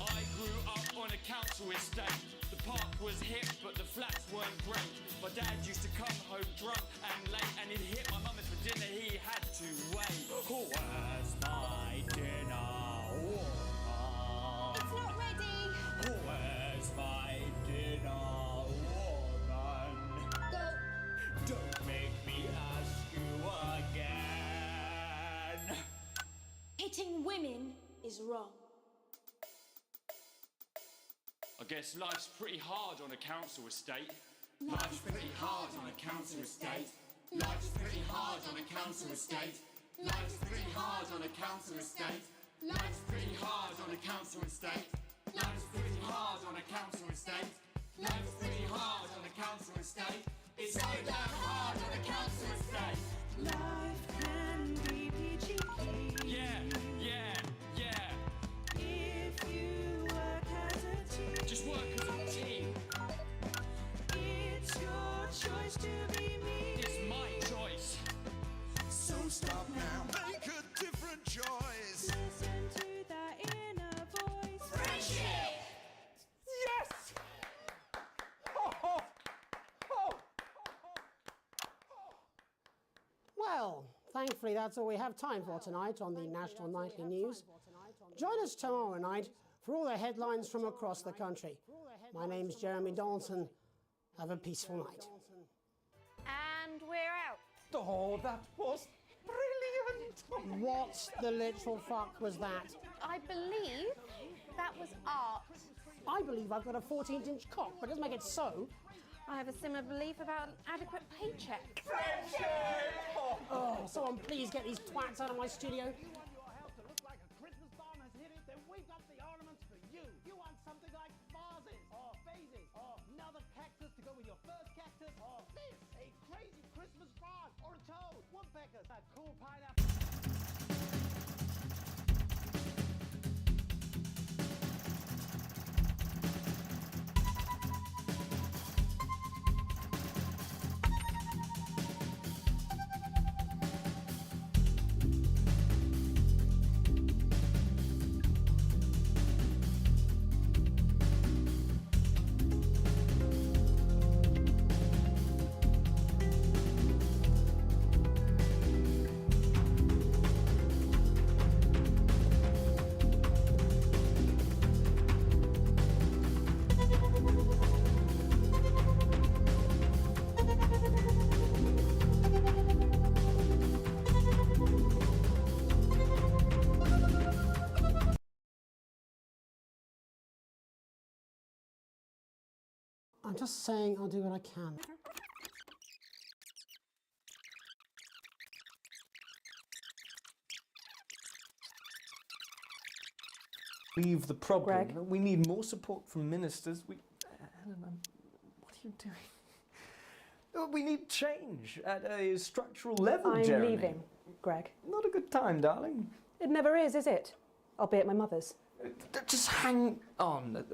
P: I grew up on a council estate. The park was hip, but the flats weren't great. My dad used to come home drunk and late, and he'd hit my mum if for dinner he had to wait. Where's my dinner?
F: It's not ready.
P: Where's my dinner, woman?
F: Go.
P: Don't make me ask you again.
F: Hitting women is wrong.
P: I guess life's pretty hard on a council estate. Life's pretty hard on a council estate. Life's pretty hard on a council estate. Life's pretty hard on a council estate. Life's pretty hard on a council estate. Life's pretty hard on a council estate. Life's pretty hard on a council estate. It's so damn hard on a council estate.
R: Life can be peachy keen.
P: Yeah.
R: If you work as a team.
P: Just work as a team.
R: It's your choice to be me.
P: It's my choice.
R: So stop now.
L: Make a different choice.
R: Listen to that inner voice.
F: Friendship!
O: Yes! Oh.
C: Well, thankfully that's all we have time for tonight on the National Nightly News. Join us tomorrow night for all the headlines from across the country. My name's Jeremy Donaldson. Have a peaceful night.
N: And we're out.
O: Oh, that was brilliant!
C: What the literal fuck was that?
N: I believe that was art.
C: I believe I've got a 14-inch cock, but it doesn't make it so.
N: I have a similar belief about an adequate paycheck.
C: Oh, someone please get these twats out of my studio.
S: We've got the ornaments for you. You want something like vases or vases or another cactus to go with your first cactus or this, a crazy Christmas frog or a toad, woodpeckers, a cool pineapple.
C: I'm just saying I'll do what I can.
H: Leave the problem.
N: Greg?
H: We need more support from ministers. Helen, what are you doing? We need change at a structural level,
N: I'm
H: Jeremy.
N: leaving, Greg.
H: Not a good time, darling.
N: It never is it? I'll be at my mother's.
H: Just hang on.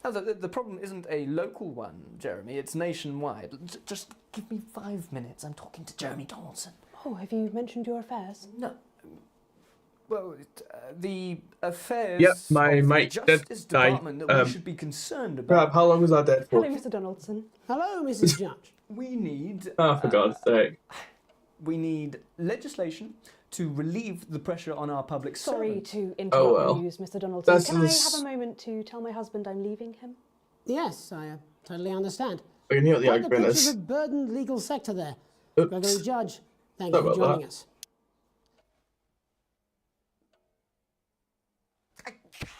H: The problem isn't a local one, Jeremy. It's nationwide. Just give me 5 minutes. I'm talking to Jeremy Donaldson.
N: Oh, have you mentioned your affairs?
H: No. Well, the affairs
A: Yep, my
H: of the
A: mic
H: Justice
A: did die.
H: Department that we should be concerned about.
A: Crap, how long was that dead for?
N: Hello, Mr. Donaldson.
C: Hello, Mrs. Judge.
H: We need...
A: Oh, for God's sake.
H: We need legislation to relieve the pressure on our public
N: Sorry
H: servants.
N: to interrupt
A: well.
N: the news, Mr. Donaldson.
A: That's
N: Can I
A: this-
N: have a moment to tell my husband I'm leaving him?
C: Yes, I totally understand.
A: I can hear what the
C: Quite the
A: argument
C: picture
A: is.
C: of a burdened legal sector there.
A: Oops.
C: Gregory Judge, thank
A: Sorry
C: you for
A: about
C: joining
A: that.
C: us.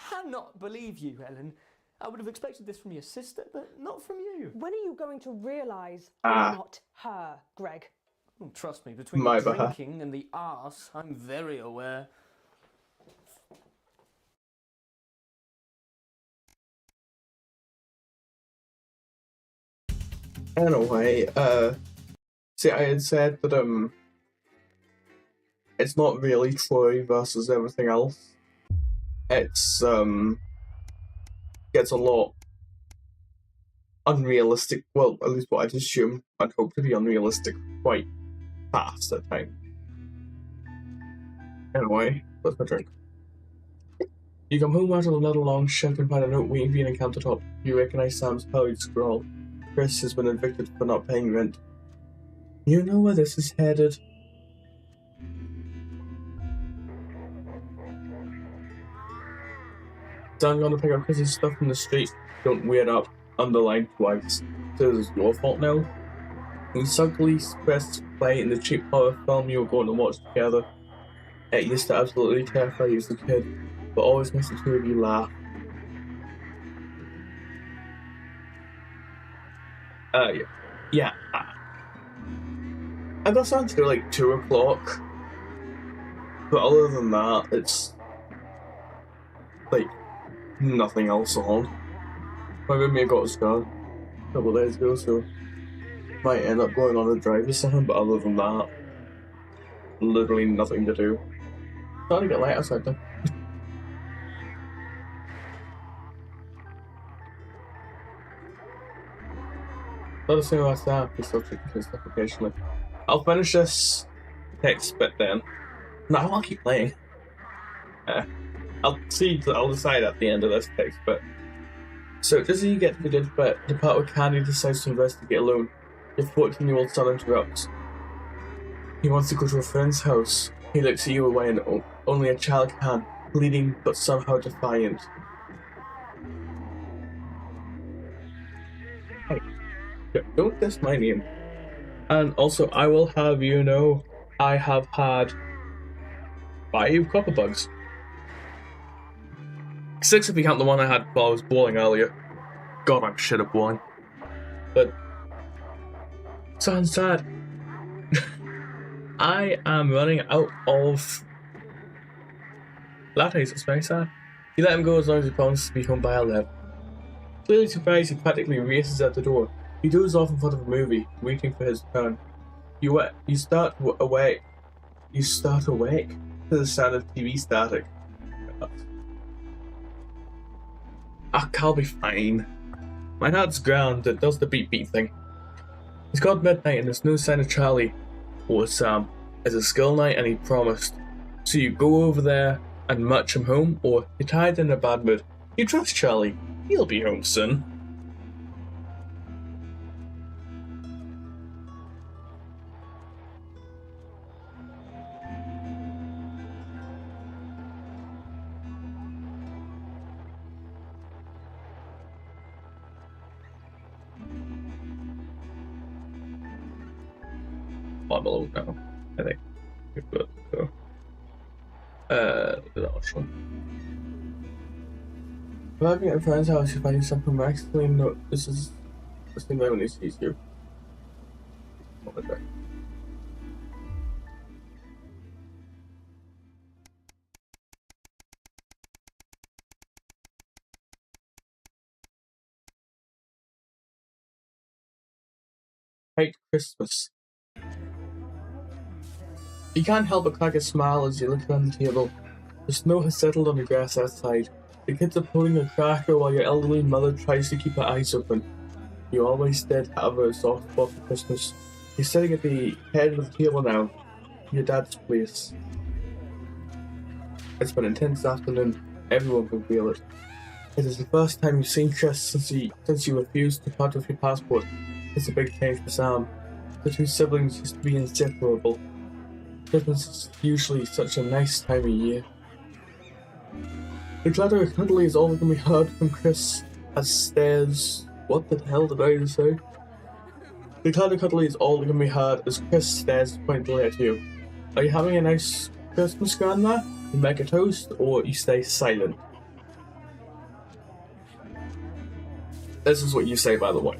H: Cannot believe you, Helen. I would have expected this from your sister, but not from you.
N: When are you going to realise
A: Ah.
N: you're not her, Greg?
H: Oh, trust me, between
A: My
H: the
A: bad.
H: drinking and the arse, I'm very aware.
A: Anyway, see, I had said that, it's not really Troy versus everything else. It's, gets a lot unrealistic, well, at least what I'd assume, I'd hope to be unrealistic quite fast at times. Anyway, what's my drink? You come home after another long shift and find a note waiting for you on the countertop. You recognise Sam's hurried scrawl. Chris has been evicted for not paying rent. You know where this is headed. Dan's gonna pick up Chris's stuff from the street. Don't weird up. Underlined twice. So it's your fault now. You suddenly pressed play in the cheap horror film you were going to watch together. It used to absolutely terrify you as a kid, but always makes the two of you laugh. Yeah. I got on to like 2 o'clock, but other than that, it's like nothing else on. My roommate got his car a couple of days ago, so might end up going on a drive or something, but other than that, literally nothing to do. Starting to get light outside though. Let us know what's that. Please still checking his stuff occasionally. I'll finish this text bit then. No, I'll keep playing. I'll decide at the end of this text bit. So, just as you get to the good bit, the part where Candy decides to investigate alone, your 14-year-old son interrupts. He wants to go to a friend's house. He looks at you away and only a child can, bleeding but somehow defiant. Hey, don't diss my name. And also, I will have you know, I have had 5 copper bugs. 6 if you count the one I had while I was bowling earlier. God, I'm shit at bowling. But sounds sad. I am running out of lattes. It's very sad. You let him go as long as he promises to be home by 11. Clearly surprised, he practically races out the door. He dozes off in front of a movie, waiting for his turn. You start awake to the sound of TV static. I'll be fine. My heart's ground that does the beep thing. It's called midnight and there's no sign of Charlie or Sam. It's a skill night and he promised. So you go over there and march him home, or you're tired and in a bad mood. You trust Charlie. He'll be home soon. I'm alone now, I think. But, the last one. Arriving at a friend's house, you find yourself miraculously this is the same way when he sees you. What was that? Hate Christmas. You can't help but crack a smile as you look around the table. The snow has settled on the grass outside. The kids are pulling a cracker while your elderly mother tries to keep her eyes open. You always did have a soft spot for Christmas. You're sitting at the head of the table now, your dad's place. It's been an intense afternoon. Everyone can feel it. It is the first time you've seen Chris since you refused to part with your passport. It's a big change for Sam. The two siblings used to be inseparable. Christmas is usually such a nice time of year. The clatter of cuddly is all that can be heard from Chris as stares. What the hell did I just say? The clatter of cuddly is all that can be heard as Chris stares pointedly at you. Are you having a nice Christmas, Grandma? You make a toast, or you stay silent? This is what you say, by the way.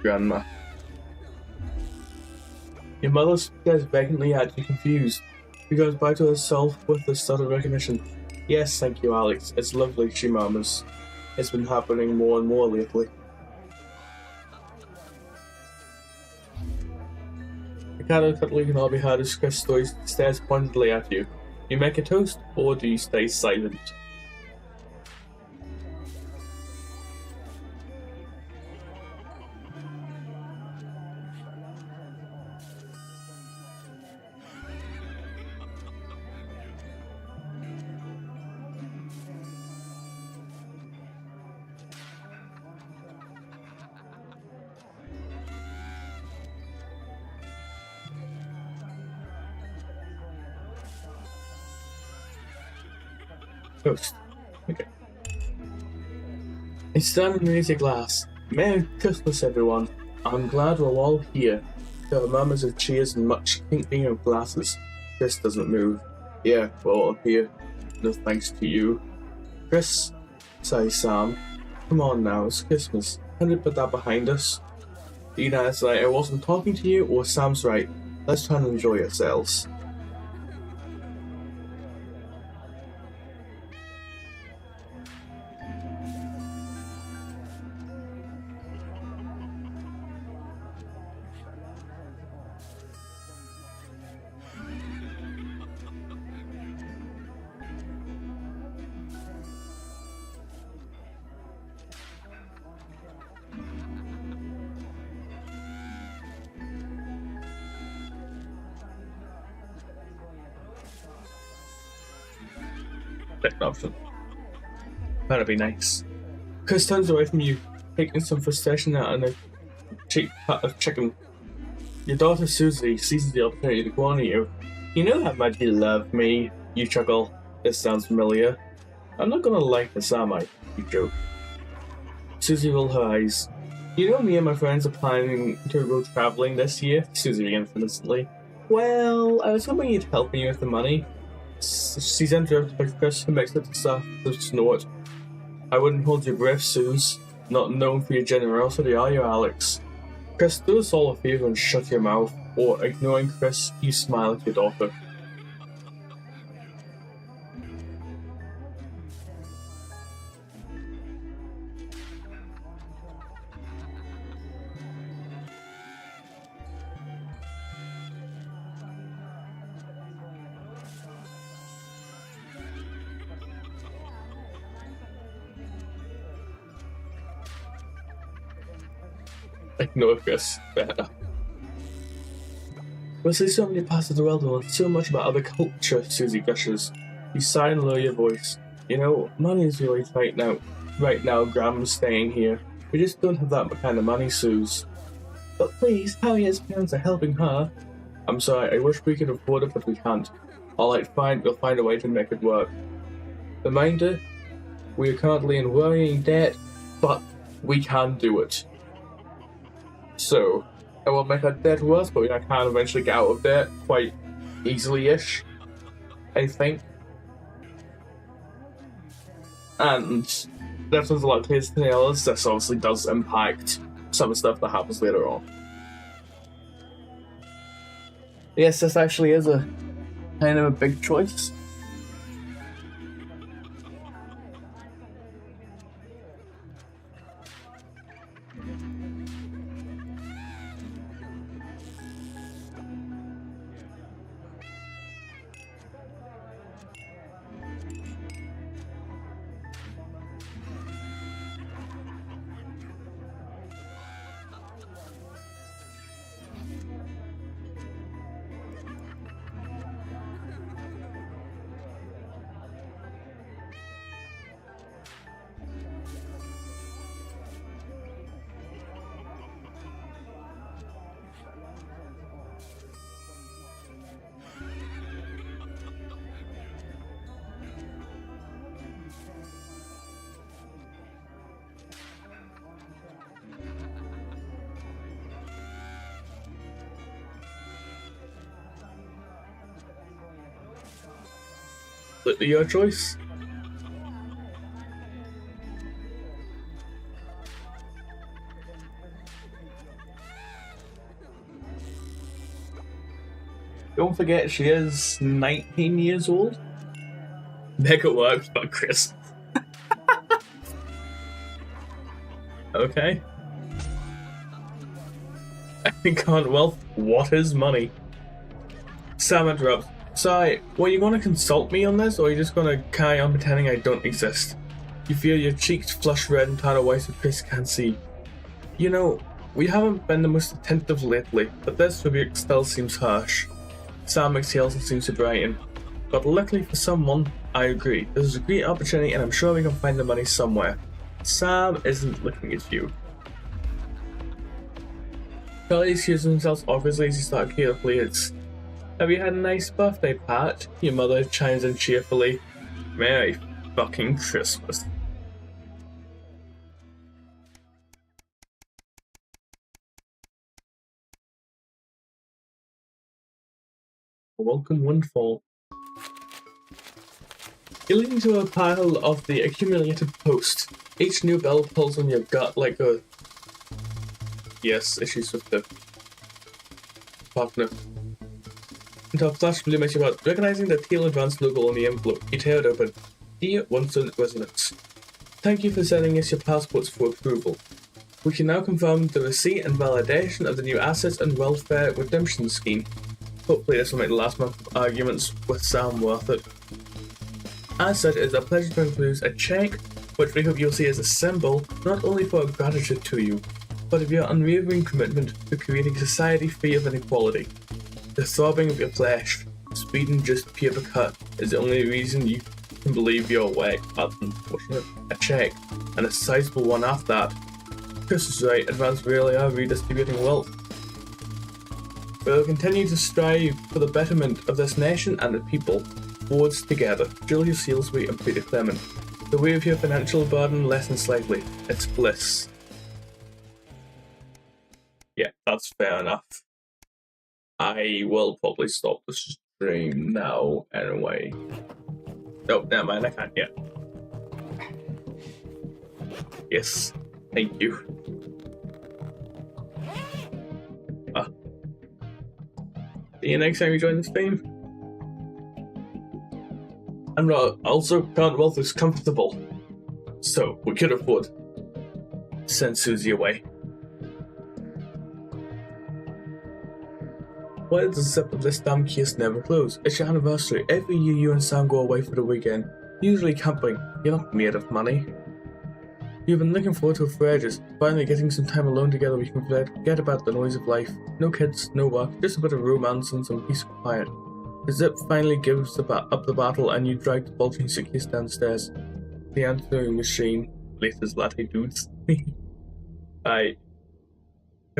A: Grandma. Your mother stares vacantly at you, confused. She goes back to herself with a sudden recognition. Yes, thank you, Alex. It's lovely, she murmurs. It's been happening more and more lately. The cat cuddly can all be heard as Chris stares pointedly at you. You make a toast, or do you stay silent? Toast. Okay. It's time to raise a glass. Merry Christmas, everyone. I'm glad we're all here. There are murmurs of cheers and much clinking of glasses. Chris doesn't move. Yeah, we're all here. No thanks to you. Chris, says Sam. Come on now, it's Christmas. Can we put that behind us? Either it's like I wasn't talking to you, or Sam's right. Let's try and enjoy ourselves. Second option. That'd be nice. Chris turns away from you, taking some frustration out in a cheap cut of chicken. Your daughter Susie seizes the opportunity to go on at you. You know how much you love me, you chuckle. This sounds familiar. I'm not gonna like this, am I? You joke. Susie rolls her eyes. You know me and my friends are planning to go travelling this year? Susie begins innocently. Well, I was hoping you'd help me with the money. She's interrupted by Chris, who makes it start to snort. I wouldn't hold your breath, Suze. Not known for your generosity, are you, Alex? Chris, do us all a favour and shut your mouth, or ignoring Chris, you smile at your daughter. Ignore Chris. Better. We see so many parts of the world and so much about other culture, Susie gushes. You sigh and lower your voice. You know, money is really tight now. Right now, Graham's staying here. We just don't have that kind of money, Suze. But please, Harry and his parents are helping her. I'm sorry, I wish we could afford it, but we can't. Alright, fine, we'll find a way to make it work. Reminder, we are currently in worrying debt, but we can do it. So, I will make our debt worse, but I can eventually get out of debt quite easily-ish, I think. And different like his than the others, this obviously does impact some of the stuff that happens later on. Yes, this actually is a kind of a big choice. Your choice. Don't forget, she is 19 years old. Make it work, but Chris. Okay. I can't wealth. What is money? Sam interrupts. Sorry, were you going to consult me on this, or are you just going to carry on pretending I don't exist? You feel your cheeks flush red and turn away so Chris can't see. You know, we haven't been the most attentive lately, but this rebuke still seems harsh. Sam exhales and seems to brighten. But luckily for someone, I agree. This is a great opportunity and I'm sure we can find the money somewhere. Sam isn't looking at you. Charlie excuses himself obviously as he starts carefully. It's, have you had a nice birthday, Pat? Your mother chimes in cheerfully. Merry fucking Christmas. A welcome windfall. You lean into a pile of the accumulated post. Each new bill pulls on your gut like a... Yes, issues with the partner. Until a flash illuminates you out, recognizing the teal advance logo on the envelope. You tear it open. Dear Winston Residence, thank you for sending us your passports for approval. We can now confirm the receipt and validation of the new Assets and Welfare Redemption Scheme. Hopefully this will make the last month of arguments with Sam worth it. As such, it is a pleasure to include a check, which we hope you'll see as a symbol not only for our gratitude to you, but of your unwavering commitment to creating a society free of inequality. The throbbing of your flesh, sweet and just paper cut, is the only reason you can believe you're awake. That's unfortunate. A check, and a sizable one after that. Chris is right, advance really are redistributing wealth. We will continue to strive for the betterment of this nation and the people. Boards together, Julia Sealsby and Peter Clement. The weight of your financial burden lessens slightly. It's bliss. Yeah, that's fair enough. I will probably stop the stream now anyway. Oh, never mind, I can't yet. Yes, thank you. See you next time you join the stream. And also, current wealth is comfortable, so we could afford to send Susie away. Why does the zip of this damn case never close? It's your anniversary. Every year you and Sam go away for the weekend, usually camping. You're not made of money. You've been looking forward to it for ages. Finally getting some time alone together we can forget about the noise of life. No kids, no work, just a bit of romance and some peace and quiet. The zip finally gives up the battle and you drag the bulging suitcase downstairs. The answering machine, latest latte dudes. Right.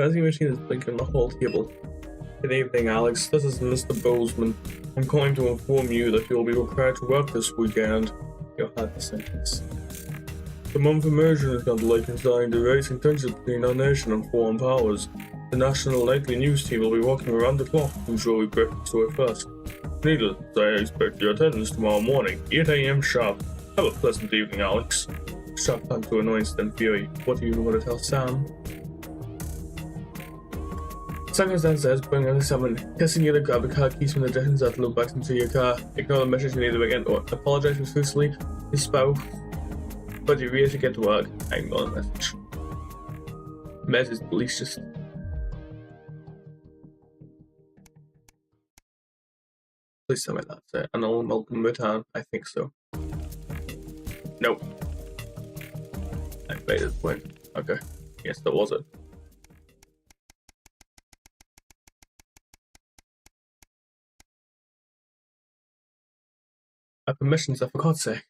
A: counting machine is blinking on the whole table. Good evening, Alex. This is Mr. Bozeman. I'm calling to inform you that you'll be required to work this weekend. You'll have the sentence. The month immersion is contemplating the race tensions between our nation and foreign powers. The National Nightly News team will be working around the clock to ensure we break the story first. Needless to say, I expect your attendance tomorrow morning, 8 a.m. sharp. Have a pleasant evening, Alex. Sharp time to annoyance then fury. What do you want to tell Sam? Circumstances bring on someone kissing you to grab a car keys from the distance that look back into your car. Ignore the message you need to again or apologize profusely to your spouse. But you really get to work. Ignore the message. Message delicious. Please tell me that's it. And I'll welcome return. I think so. Nope. I made it win. Okay. Yes, that was it. My permissions, for God's sake.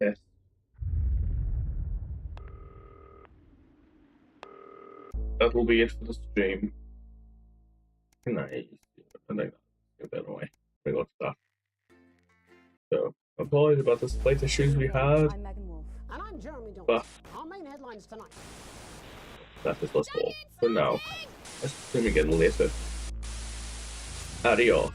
A: Yes. That will be it for the stream. Nice. And I got that away. I got stuff. So, apologies about the slight issues we had.
C: I'm Megan Wolf. And I'm Jeremy Dawson.
A: But
C: our main headlines tonight.
A: that is us all. For now. Let's stream again later. Adios.